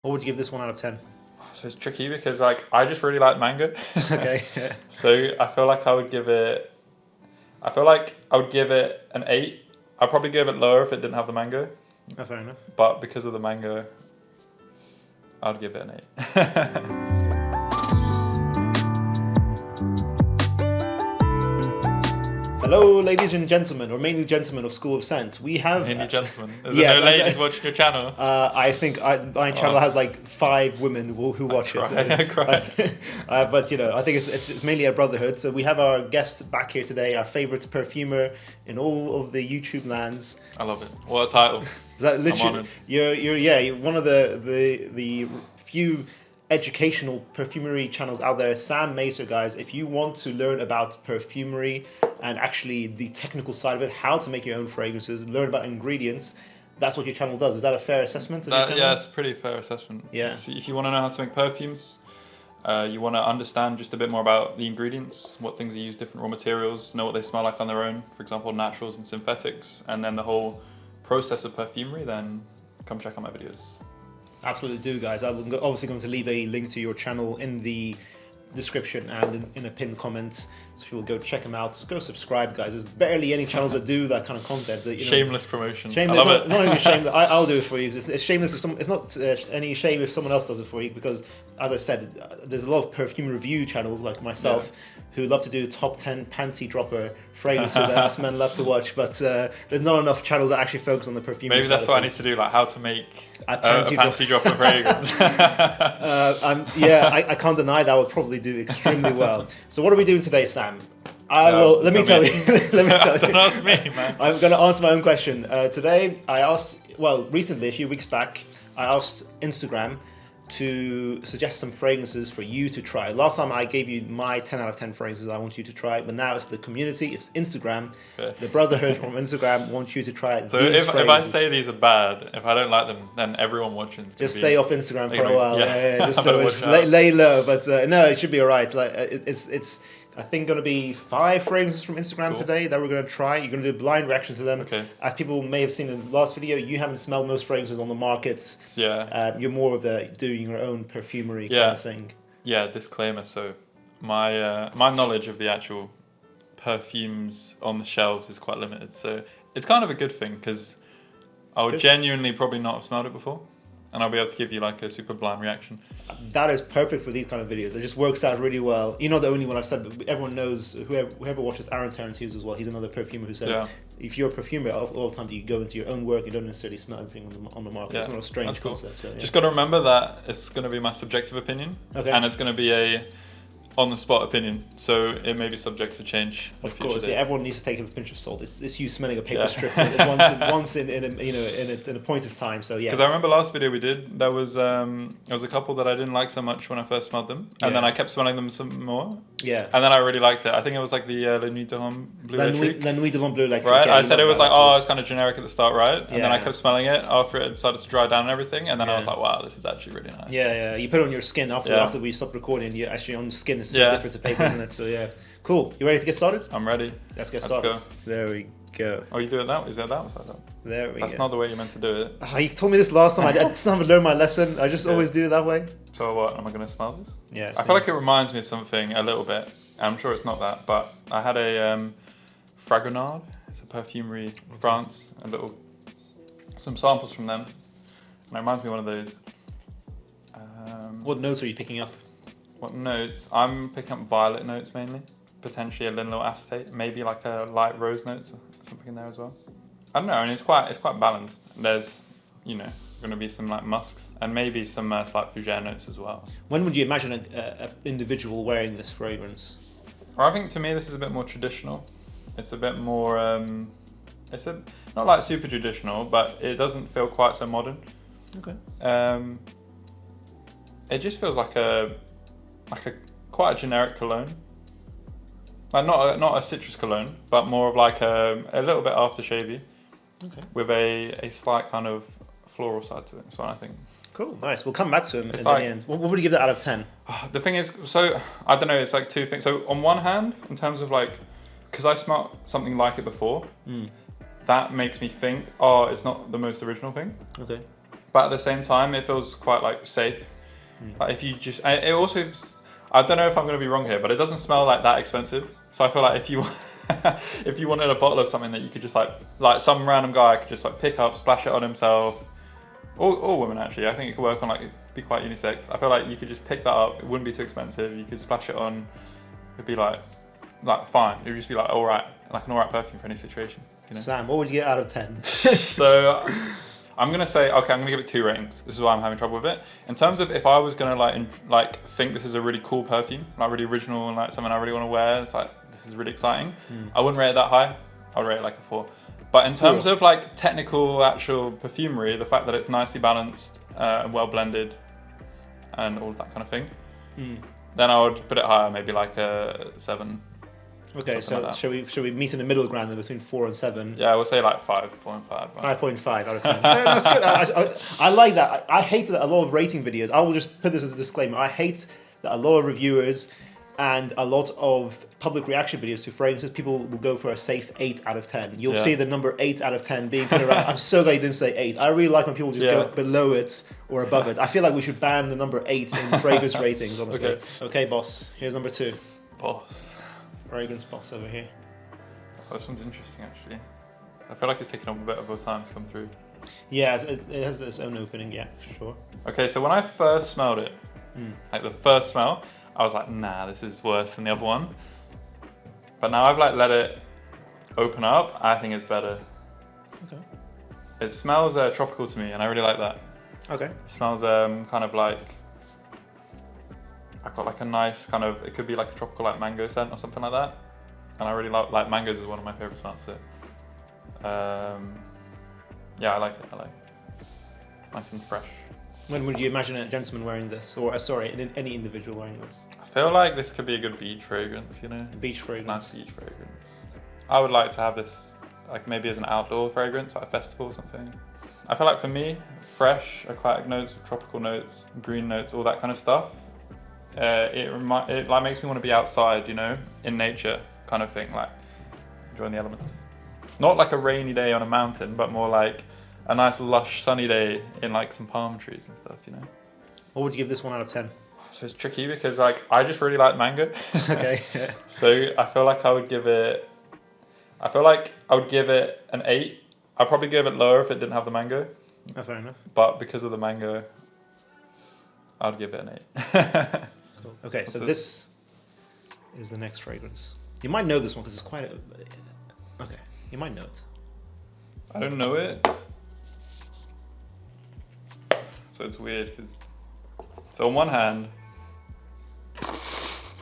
What would you give this 1 out of 10? So it's tricky because I just really like mango. Okay. Yeah. So I feel like I would give it. I feel like I would give it an 8. I'd probably give it lower if it didn't have the mango. Oh, fair enough. But because of the mango, I'd give it an 8. Hello, ladies and gentlemen, or mainly gentlemen of School of Scent. We have Mainly gentlemen. Is there no ladies watching your channel? I think my channel has like 5 women who watch it. But I think it's mainly a brotherhood. So we have our guest back here today, our favourite perfumer in all of the YouTube lands. I love it. What a title! Is that literally? You're one of the few educational perfumery channels out there. Sam Macer, guys, if you want to learn about perfumery and actually the technical side of it, how to make your own fragrances, learn about ingredients, that's what your channel does. Is that a fair assessment of your channel? Yeah, it's a pretty fair assessment. Yeah. If you want to know how to make perfumes, you want to understand just a bit more about the ingredients, what things you use, different raw materials, know what they smell like on their own, for example, naturals and synthetics, and then the whole process of perfumery, then come check out my videos. Absolutely do, guys. I'm obviously going to leave a link to your channel in the description and in a pinned comment, so people go check them out. Go subscribe, guys. There's barely any channels that do that kind of content. That, shameless promotion. Shameless, I love it. Not only shameless, I'll do it for you. It's shameless if it's not any shame if someone else does it for you, because, as I said, there's a lot of perfume review channels like myself who love to do top 10 panty dropper fragrances that us men love to watch, but there's not enough channels that actually focus on the perfume. Maybe that's what I need to do, like how to make a panty dropper fragrance. I can't deny that I would probably do extremely well. So what are we doing today, Sam? Let me tell you. Don't ask me, man. I'm going to answer my own question. Today, recently, a few weeks back, I asked Instagram to suggest some fragrances for you to try. Last time I gave you my 10 out of 10 fragrances I want you to try, but now it's the community, it's Instagram. Okay. The brotherhood from Instagram wants you to try so if I say these are bad, if I don't like them, then everyone watching is just stay off Instagram for a while. Just lay low. But no, it should be alright. Like it's I think going to be 5 fragrances from Instagram today that we're going to try. You're going to do a blind reaction to them. Okay. As people may have seen in the last video, you haven't smelled most fragrances on the markets. Yeah. You're more of a doing your own perfumery kind of thing. Yeah, disclaimer. So my knowledge of the actual perfumes on the shelves is quite limited. So it's kind of a good thing, because I would genuinely probably not have smelled it before. And I'll be able to give you like a super blind reaction. That is perfect for these kind of videos. It just works out really well. You're not the only one I've said, but everyone knows, whoever watches Aaron Terrence Hughes as well, he's another perfumer who says, if you're a perfumer, all the time that you go into your own work, you don't necessarily smell everything on the market. It's not a strange concept. So, just got to remember that it's going to be my subjective opinion. Okay. And it's going to be a on-the-spot opinion, so it may be subject to change. Of course, everyone needs to take a pinch of salt. It's you smelling a paper strip once in a point of time. So yeah. Because I remember last video we did, there was a couple that I didn't like so much when I first smelled them, and then I kept smelling them some more. Yeah. And then I really liked it. I think it was like the La Nuit de Homme Bleu Electrique. La Nuit de Homme Bleu Electrique. Right. I said it was like, it's kind of generic at the start, right? And then I kept smelling it after it started to dry down and everything, and then I was like, wow, this is actually really nice. Yeah. You put it on your skin after we stopped recording. You actually on the skin is so different to paper, isn't it? So yeah, cool. You ready to get started? I'm ready. Let's get started. Go. There we go. Oh, you do it that way? Is that side up? There we go. That's not the way you meant to do it. You told me this last time. I still haven't learned my lesson. I just always do it that way. So what? Am I going to smell this? Yeah. I feel like it reminds me of something a little bit. I'm sure it's not that, but I had a Fragonard. It's a perfumery in France. Some samples from them, and it reminds me of one of those. What notes are you picking up? What notes? I'm picking up violet notes mainly. Potentially a little acetate, maybe like a light rose notes or something in there as well. I don't know, and it's quite balanced. There's, going to be some like musks and maybe some slight fougere notes as well. When would you imagine an individual wearing this fragrance? Well, I think to me this is a bit more traditional. It's a bit more, not like super traditional, but it doesn't feel quite so modern. Okay. It just feels like a quite a generic cologne. Like not a citrus cologne, but more of like a little bit aftershavey. Okay. With a slight kind of floral side to it. That's what I think. Cool, nice. We'll come back to him in the end. What would you give that out of 10? The thing is, so I don't know. It's like two things. So on one hand, in terms of like, because I smelled something like it before, that makes me think, it's not the most original thing. Okay. but at the same time, it feels quite like safe. Like if you just, it also, I don't know if I'm going to be wrong here, but it doesn't smell like that expensive. So I feel like if you if you wanted a bottle of something that you could just like some random guy could just like pick up, splash it on himself, or women actually. I think it could work on like be quite unisex. I feel like you could just pick that up. It wouldn't be too expensive. You could splash it on. It'd be like fine. It would just be like all right, like an all right perfume for any situation. You know? Sam, what would you get out of 10? So I'm gonna say okay. I'm gonna give it 2 ratings. This is why I'm having trouble with it. In terms of if I was gonna like think this is a really cool perfume, like really original and like something I really want to wear, it's like this is really exciting. I wouldn't rate it that high. I'd rate it like a 4. But in terms of like technical actual perfumery, the fact that it's nicely balanced and well blended and all of that kind of thing, then I would put it higher, maybe like a 7. Okay, so like shall we meet in the middle ground then between 4 and 7? Yeah, we'll say like 5.5. 5.5 out of 10. No, that's good. I like that. I hate that a lot of rating videos. I will just put this as a disclaimer. I hate that a lot of reviewers and a lot of public reaction videos to fragrances, people will go for a safe 8 out of 10. You'll see the number 8 out of 10 being put around. I'm so glad you didn't say 8. I really like when people just go below it or above it. I feel like we should ban the number 8 in fragrance ratings, honestly. Okay, boss. Here's number 2. Boss. Fragrance boss over here. Oh, this one's interesting actually. I feel like it's taken up a bit of a time to come through. Yeah, it has its own opening, yeah, for sure. Okay, so when I first smelled it, like the first smell, I was like, nah, this is worse than the other one. But now I've like let it open up, I think it's better. Okay. It smells tropical to me and I really like that. Okay. It smells kind of like, I've got like a nice kind of, it could be like a tropical like mango scent or something like that. And I really like mangoes is one of my favorite smells. So, yeah, I like it. Nice and fresh. When would you imagine a gentleman wearing this? Or, any individual wearing this? I feel like this could be a good beach fragrance, you know? Beach fragrance. Nice beach fragrance. I would like to have this like maybe as an outdoor fragrance at a festival or something. I feel like for me, fresh, aquatic notes, tropical notes, green notes, all that kind of stuff. It like makes me want to be outside, you know, in nature kind of thing, like enjoying the elements. Not like a rainy day on a mountain, but more like a nice lush sunny day in like some palm trees and stuff, you know. What would you give this 1 out of 10? So it's tricky because like I just really like mango. Okay. So I feel like I would give it an 8. I'd probably give it lower if it didn't have the mango. Oh, fair enough. But because of the mango, I'd give it an 8. Cool. Okay, so this is the next fragrance. You might know this one because it's quite okay, you might know it. I don't know it. So it's weird because, so on one hand,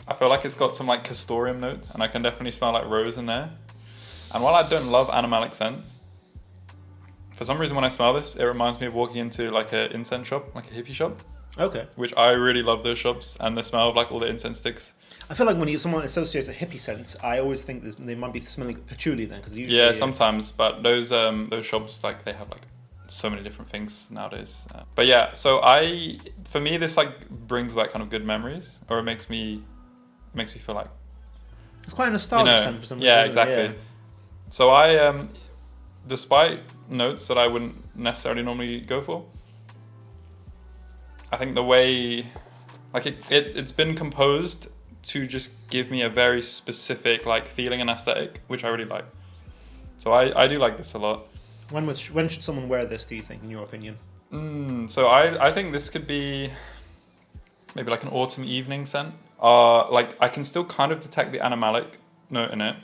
I feel like it's got some like castoreum notes and I can definitely smell like rose in there. And while I don't love animalic scents, for some reason when I smell this, it reminds me of walking into like an incense shop, like a hippie shop. Okay. Which I really love those shops and the smell of like all the incense sticks. I feel like when someone associates a hippie scent, I always think they might be smelling patchouli then, because usually sometimes, but those shops like they have like so many different things nowadays. But yeah, so for me this like brings back kind of good memories, or it makes me feel like it's quite a nostalgic scent for some reason. Yeah, exactly. Yeah. So I despite notes that I wouldn't necessarily normally go for, I think the way, like it's been composed to just give me a very specific like feeling and aesthetic, which I really like. So I do like this a lot. When should someone wear this, do you think, in your opinion? So I think this could be maybe like an autumn evening scent. Like I can still kind of detect the animalic note in it.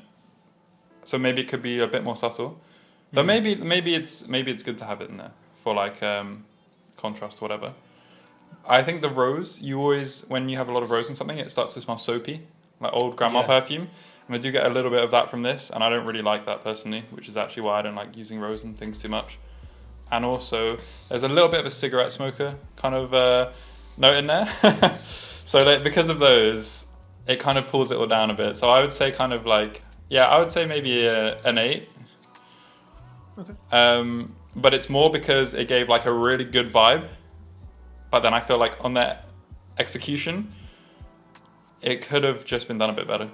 So maybe it could be a bit more subtle. Though maybe it's good to have it in there for like contrast or whatever. I think the rose, you always, when you have a lot of rose in something, it starts to smell soapy, like old grandma perfume. And I do get a little bit of that from this, and I don't really like that personally, which is actually why I don't like using rose and things too much. And also, there's a little bit of a cigarette smoker kind of note in there. So like, because of those, it kind of pulls it all down a bit. So I would say kind of like, I would say maybe an 8. Okay. But it's more because it gave like a really good vibe. But then I feel like on that execution, it could have just been done a bit better,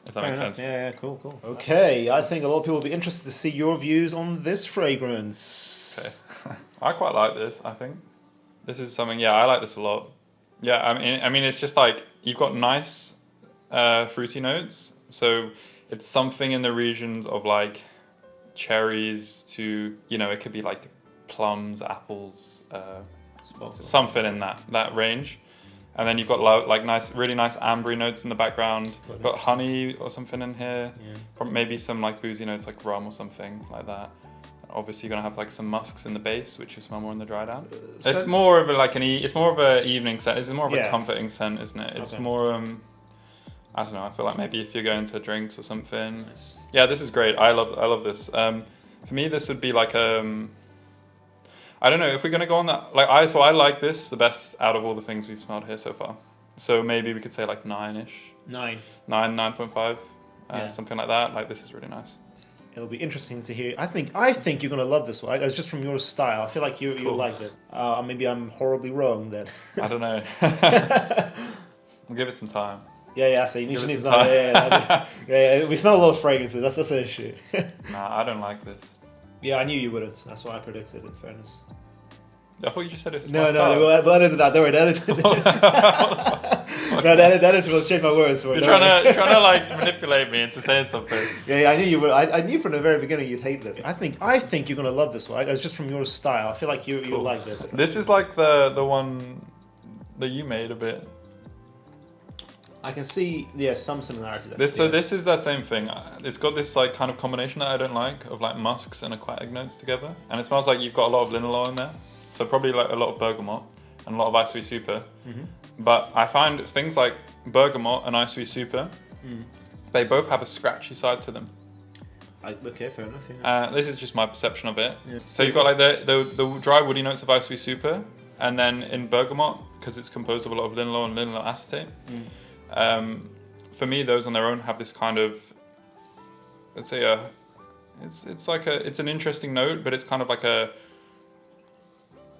if that makes sense. Yeah, cool. Okay, I think a lot of people will be interested to see your views on this fragrance. Okay. I quite like this. I think this is something. Yeah, I like this a lot. Yeah, I mean, it's just like you've got nice, fruity notes. So it's something in the regions of like cherries to it could be like plums, apples, something in that range. And then you've got like really nice ambery notes in the background. You've got honey or something in here. Yeah. Maybe some like boozy notes like rum or something like that. Obviously, you're gonna have like some musks in the base, which you smell more in the dry down. It's more of it's more of a evening scent. It's more of a comforting scent, isn't it? It's more I don't know. I feel like maybe if you're going to drinks or something. Nice. Yeah, this is great. I love this. For me, this would be like I don't know if we're gonna go on that. So I like this the best out of all the things we've smelled here so far. So maybe we could say like 9-ish. 9.5, something like that. Like this is really nice. It'll be interesting to hear. I think you're gonna love this one. It's just from your style. I feel like you'll like this. Maybe I'm horribly wrong then. I don't know. We'll give it some time. Yeah. So you need some time. Yeah. We smell a lot of fragrances. That's an issue. Nah, I don't like this. Yeah, I knew you wouldn't. That's what I predicted. In fairness. I thought you just said it's No. Well, edited that. Don't worry, edited. No, the editor will change my words. You're trying to like manipulate me into saying something. Yeah, I knew you would. I knew from the very beginning you'd hate this. I think you're gonna love this one. It's just from your style. I feel like you'll like this. This is like the one that you made a bit. I can see, some similarity there. This is that same thing. It's got this like kind of combination that I don't like of like musks and aquatic notes together, and it smells like you've got a lot of linalool in there. So probably like a lot of bergamot and a lot of isoe super. Mm-hmm. But I find things like bergamot and isoe super, they both have a scratchy side to them. Okay, fair enough. Yeah. This is just my perception of it. Yeah. So you've got like the dry woody notes of isoe super, and then in bergamot, because it's composed of a lot of linalool and linalool acetate. For me, those on their own have this kind of, let's say it's an interesting note, but it's kind of like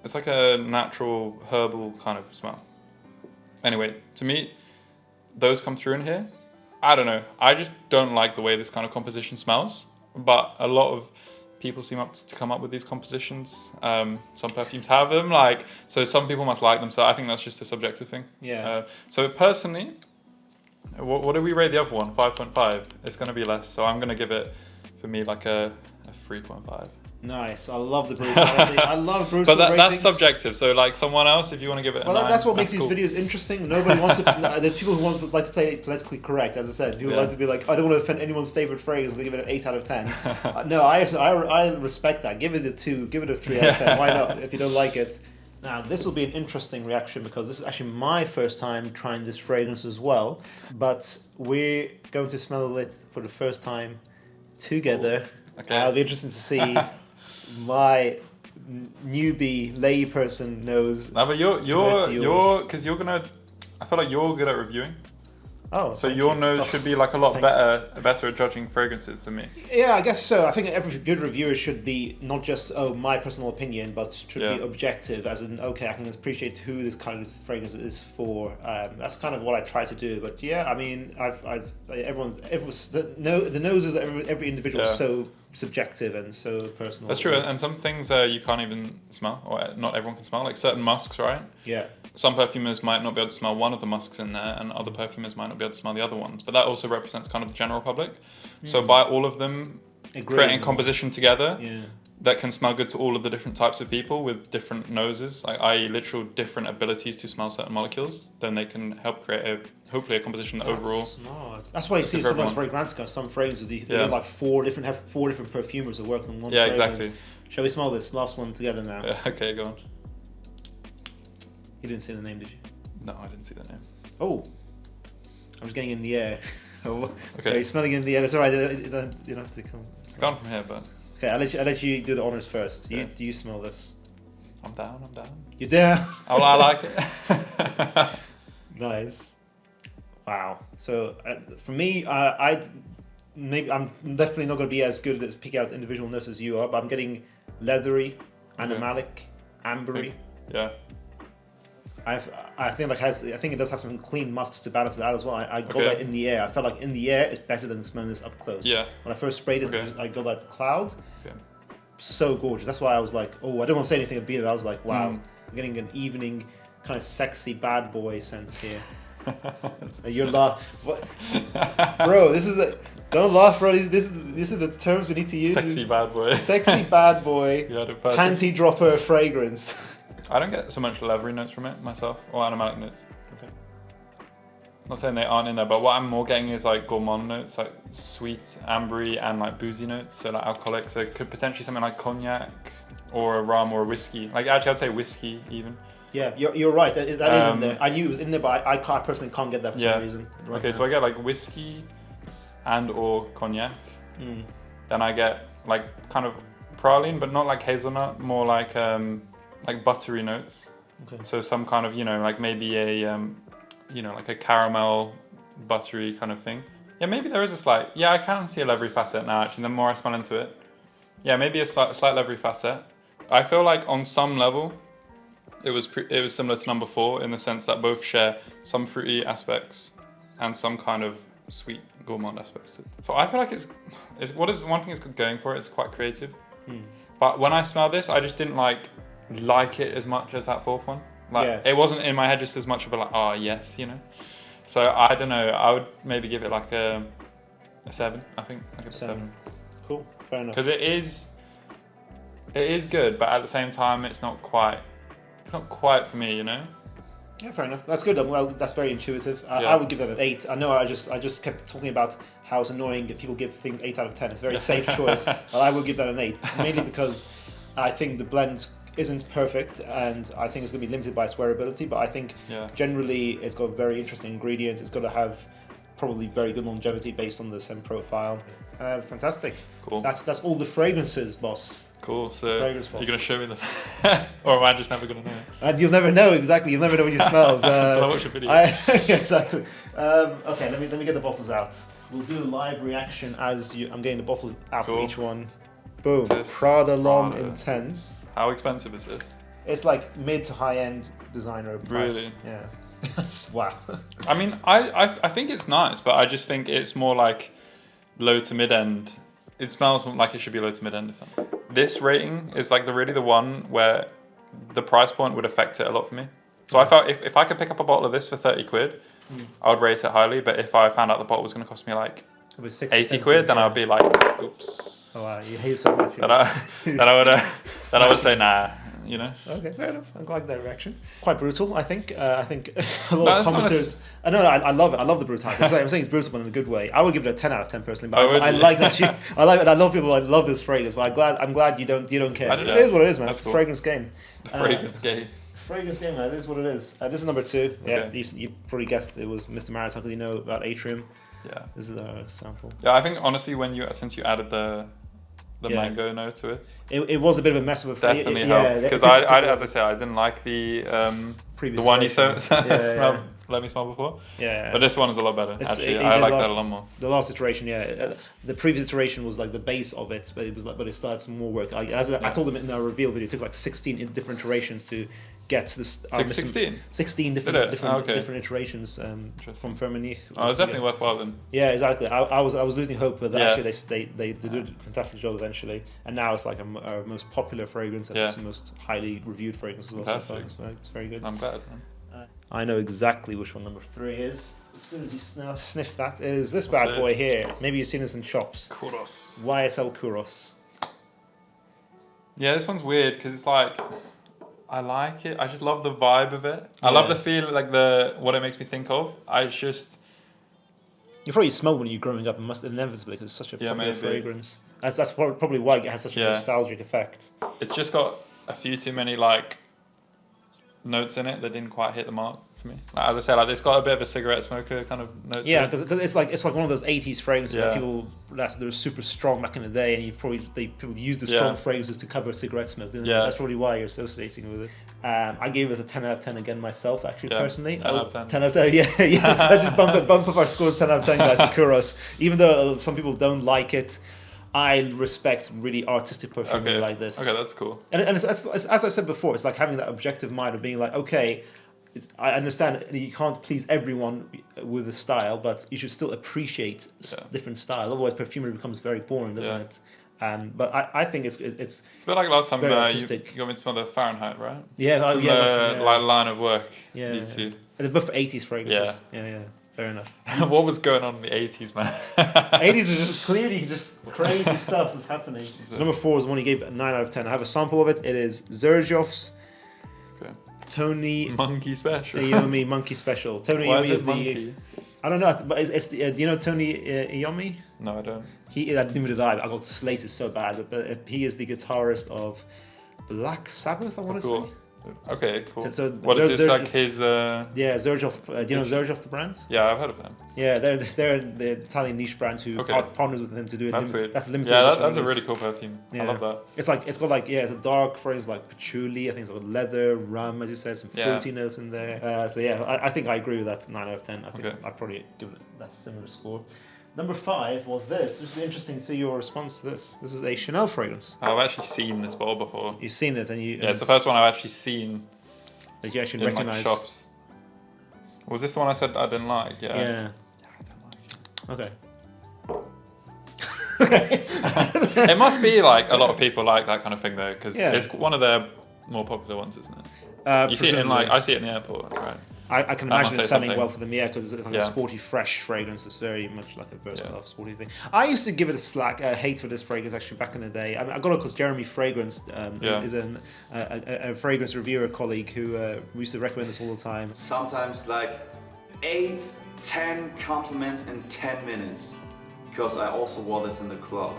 it's like a natural herbal kind of smell. Anyway, to me, those come through in here. I don't know. I just don't like the way this kind of composition smells, but a lot of people seem to come up with these compositions. Some perfumes have them, so some people must like them. So I think that's just a subjective thing. Yeah. So personally, what do we rate the other one? 5.5. It's going to be less. So I'm going to give it, for me, like a 3.5. Nice. I love the brutality. I love brutal But that's ratings. subjective. So like someone else, if you want to give it a 9, that's what makes these videos interesting. Nobody wants to. There's people who like to play politically correct, as I said. Who like to be like, I don't want to offend anyone's favorite fragrance. I'm going to give it an 8 out of 10. No, I respect that. Give it a 2. Give it a 3 out of 10. Why not? If you don't like it. Now, this will be an interesting reaction because this is actually my first time trying this fragrance as well. But we're going to smell it for the first time together. Okay. It'll be interesting to see my newbie layperson knows. No, but you're because you're gonna. I feel like you're good at reviewing. Oh, so your nose should be like a lot better at judging fragrances than me. Yeah, I guess so. I think every good reviewer should be not just my personal opinion, but should be objective. As in, okay, I can appreciate who this kind of fragrance is for. That's kind of what I try to do. But yeah, I mean, the noses of every individual is so subjective and so personal. That's true, and some things you can't even smell, or not everyone can smell. Like certain musks, right? Yeah. Some perfumers might not be able to smell one of the musks in there, and other perfumers might not be able to smell the other ones. But that also represents kind of the general public. So by all of them creating composition together that can smell good to all of the different types of people with different noses, i.e. literal different abilities to smell certain molecules, then they can help create hopefully a composition that overall. Smart. That's why you see sometimes Fragrantica, some fragrances they have like four different perfumers that work on one fragrance. Exactly. Shall we smell this last one together now? Okay, go on. You didn't see the name, did you? No, I didn't see the name. Oh, I was getting in the air. Okay. You're smelling in the air. It's alright. You don't have to come. It's gone from here, but. Okay, I'll let you do the honors first. Do you smell this? I'm down. You're down. Oh, I like it. Nice. Wow. So for me, I'm definitely not going to be as good at picking out individual notes as you are, but I'm getting leathery, animalic, ambery. Yeah. I think it does have some clean musks to balance it out as well. I got that in the air. I felt like in the air it's better than smelling this up close. Yeah. When I first sprayed it, I got that cloud. Okay. so gorgeous. That's why I was like, oh, I don't want to say anything about it. I was like, wow, Mm. I'm getting an evening kind of sexy bad boy sense here. You're what? Bro, this is a don't laugh, bro. These are the terms we need to use. Sexy bad boy. Sexy bad boy. You had it perfect. Panty dropper fragrance. I don't get so much leathery notes from it myself, or animalic notes. Okay. Not saying they aren't in there, but what I'm more getting is like gourmand notes, like sweet, ambery, and like boozy notes, so like alcoholic. So it could potentially something like cognac, or a rum, or a whiskey. Like actually, I'd say whiskey even. Yeah, you're right. That is in there. I knew it was in there, but I personally can't get that for some reason. Right okay, now. so I get like whiskey, and or cognac. Mm. Then I get like kind of praline, but not like hazelnut, more like buttery notes. Okay. So some kind of like maybe a like a caramel buttery kind of thing. Yeah, maybe there is a slight. Yeah, I can see a leathery facet now. Actually, the more I smell into it, yeah, maybe a slight leathery facet. I feel like on some level, it was similar to number 4 in the sense that both share some fruity aspects and some kind of sweet gourmand aspects. So I feel like it's one thing it's going for. It's quite creative. But when I smell this, I just didn't like it as much as that 4th one. It wasn't in my head just as much of a like, yes, So I don't know. I would maybe give it like a 7. I think I give it a 7. Cool, fair enough. Because it is good, but at the same time, it's not quite for me. Yeah, fair enough. That's good. Well, that's very intuitive. I would give that an 8. I know I just kept talking about how it's annoying that people give things 8 out of 10. It's a very safe choice. But I would give that an 8, mainly because I think the blend isn't perfect, and I think it's going to be limited by its wearability. But I think generally it's got very interesting ingredients. It's got to have probably very good longevity based on the scent profile. Fantastic. Cool. That's all the fragrances, boss. Cool. So you're going to show me them, or am I just never going to know? And you'll never know exactly. You'll never know when you smell. Until I watch a video. Exactly. Okay, let me get the bottles out. We'll do a live reaction as I'm getting the bottles out for each one. Boom. Prada L'Homme Intense. How expensive is this? It's like mid to high end designer price. Really? Yeah. Wow. I mean, I think it's nice, but I just think it's more like low to mid end. It smells like it should be low to mid end. This rating is like the one where the price point would affect it a lot for me. So I felt if I could pick up a bottle of this for 30 quid, I would rate it highly. But if I found out the bottle was going to cost me like 80 quid, then I'd be like, oops. Oh wow, you hate it so much. Then I would say nah. Okay, fair enough. I'm glad that reaction. Quite brutal, I think. I think a lot of commenters. I love it. I love the brutality. I'm saying it's brutal, but in a good way. I would give it a 10 out of 10 personally. But I like that. I like it. I love people. I love this fragrance. But I'm glad you don't care. It is what it is, man. It's a fragrance game. The fragrance game. Fragrance game, man. It is what it is. This is number 2. Okay. Yeah, you probably guessed it was Mr. Maritime because you know about Atrium. Yeah. This is a sample. Yeah, I think honestly, since you added the mango note to it. It was a bit of a mess of a definitely helped because as I said, I didn't like the one you let me smell before. Yeah, but this one is a lot better. Actually, I like that a lot more. The last iteration, the previous iteration was like the base of it, but it started some more work. I told them in our reveal video, it took like 16 different iterations to get to this. 16 different iterations from Firmenich. Oh, it's definitely worthwhile then. Yeah, exactly. I was losing hope, but actually they did a fantastic job eventually, and now it's like our most popular fragrance and it's the most highly reviewed fragrance as well. Fantastic. So it's very good. I'm glad. I know exactly which one number 3 is. As soon as you sniff that, is this bad boy here. Maybe you've seen this in shops. Kouros. YSL Kouros. Yeah, this one's weird because it's like, I like it. I just love the vibe of it. I love the feel, like what it makes me think of. You probably smelled when you were growing up, and must inevitably because it's such a popular fragrance. That's probably why it has such a nostalgic effect. It's just got a few too many like notes in it that didn't quite hit the mark for me. Like, as I said, it's got a bit of a cigarette smoker kind of note. Yeah, because it's like one of those 80s fragrances that people that were super strong back in the day, and people used the strong fragrances to cover cigarette smoke. That's probably why you're associating with it. I gave it a 10 out of 10 again myself, actually, personally. 10 out of 10. 10 out of 10, yeah. Let's just bump up our scores 10 out of 10, guys, to Kouros. Even though some people don't like it, I respect really artistic perfumery like this. Okay, that's cool. And as I said before, it's like having that objective mind of being like, okay, I understand you can't please everyone with a style, but you should still appreciate different style. Otherwise, perfumery becomes very boring, doesn't it? But I think it's It's a bit like last time very you artistic. got me some of the Fahrenheit, right? Yeah, Similar, like line of work. Yeah, These two. they're both 80s fragrances. Yeah. Fair enough. What was going on in the 80s, man? 80s are just clearly just crazy stuff was happening. So number 4 is the one you gave a 9 out of 10. I have a sample of it. It is Xerjoff's Tony Monkey Special. Iommi Monkey Special. Tony Why Iommi is is it monkey? I don't know, but it's the, do you know Tony Iommi? No, I don't. Neither did I got slated so bad, but he is the guitarist of Black Sabbath, I want to say. Okay, cool. And so What is this, like his... Yeah, Xerjoff. Do you know Xerjoff, the brand? Yeah, I've heard of them. Yeah, they're the Italian niche brand who partners with him to do it. That's sweet. That's a limited. Yeah, that's a really cool perfume. Yeah. I love that. It's got it's a dark phrase like patchouli. I think it's got leather, rum, as you said, some fruity notes in there. So yeah, I think I agree with that 9 out of 10. I think I'd probably give it that similar score. Number 5 was this. It's really interesting to see your response to this. This is a Chanel fragrance. I've actually seen this bottle before. You've seen it, and you. Yeah, it's the first one I've actually seen. That you actually in recognize. Like shops. Was this the one I said I didn't like? Yeah. Yeah. I don't like it. Okay. It must be like a lot of people like that kind of thing though, because Yeah. it's one of their more popular ones, isn't it? You see it in I see it in the airport, right? I can That imagine must it say selling something. well for them, because it's like a sporty, fresh fragrance. It's very much like a versatile, sporty thing. I used to give it a hate for this fragrance actually back in the day. I got it because Jeremy Fragrance is a fragrance reviewer colleague who used to recommend this all the time. Sometimes like 8-10 compliments in 10 minutes, because I also wore this in the club.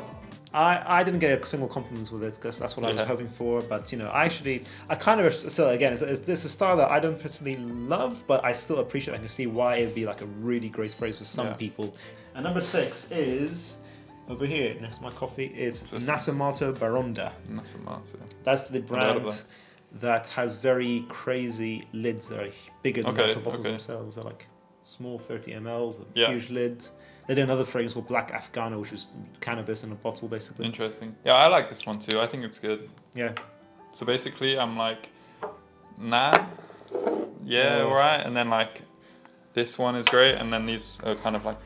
I didn't get a single compliment with it because that's what I was hoping for, but I kind of still, again, it's a style that I don't personally love, but I still appreciate. I can see why it would be like a really great phrase for some people. And number 6 is over here next to my coffee. It's Nasomatto Baraonda. Nasomatto. That's the brand that has very crazy lids that are bigger than the actual bottles themselves. They're like small 30 mLs, huge lids. They did another fragrance called Black Afghano, which was cannabis in a bottle, basically. Interesting. Yeah, I like this one too. I think it's good. Yeah. So basically, I'm like, nah, alright. And then like, this one is great. And then these are kind of like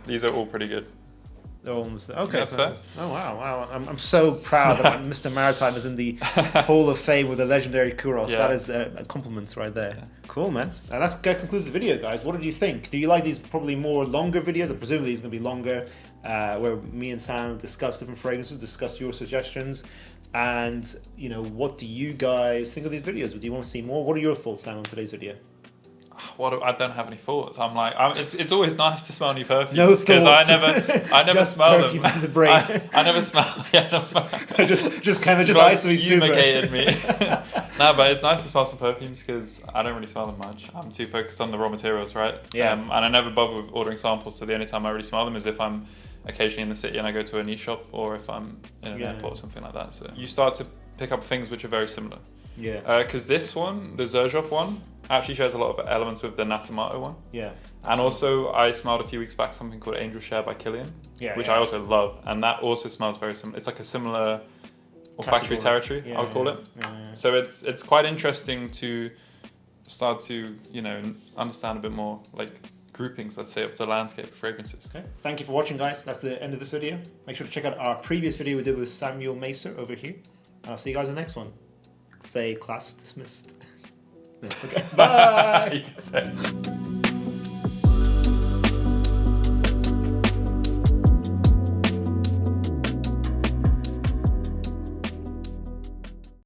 these are all pretty good. They're all okay. That's fair. Oh wow! I'm so proud that Mr. Maritime is in the Hall of Fame with the legendary Kouros. Yeah. That is a compliment right there. Yeah. Cool, man. That concludes the video, guys. What did you think? Do you like these probably more longer videos? Presumably these are going to be longer, where me and Sam discuss different fragrances, discuss your suggestions, and what do you guys think of these videos? Do you want to see more? What are your thoughts, Sam, on today's video? I don't have any thoughts. I'm like, it's always nice to smell new perfumes. No because I never just smell perfume them. in the brain. I never smell. Yeah, just kind of isolated fumigated me. No, but it's nice to smell some perfumes because I don't really smell them much. I'm too focused on the raw materials, right? Yeah. And I never bother with ordering samples. So the only time I really smell them is if I'm occasionally in the city and I go to a niche shop, or if I'm in an airport or something like that. So you start to pick up things which are very similar. Yeah. Because this one, the Xerjoff one, actually shares a lot of elements with the Nasomatto one. Yeah. And also, I smelled a few weeks back something called Angel Share by Killian, which I also love, and that also smells very similar. It's like a similar olfactory territory, I would call it. Yeah. So it's quite interesting to start to understand a bit more like groupings, let's say, of the landscape of fragrances. Okay. Thank you for watching, guys. That's the end of this video. Make sure to check out our previous video we did with Samuel Macer over here. I'll see you guys in the next one. Say class dismissed. Okay. Bye. You can say.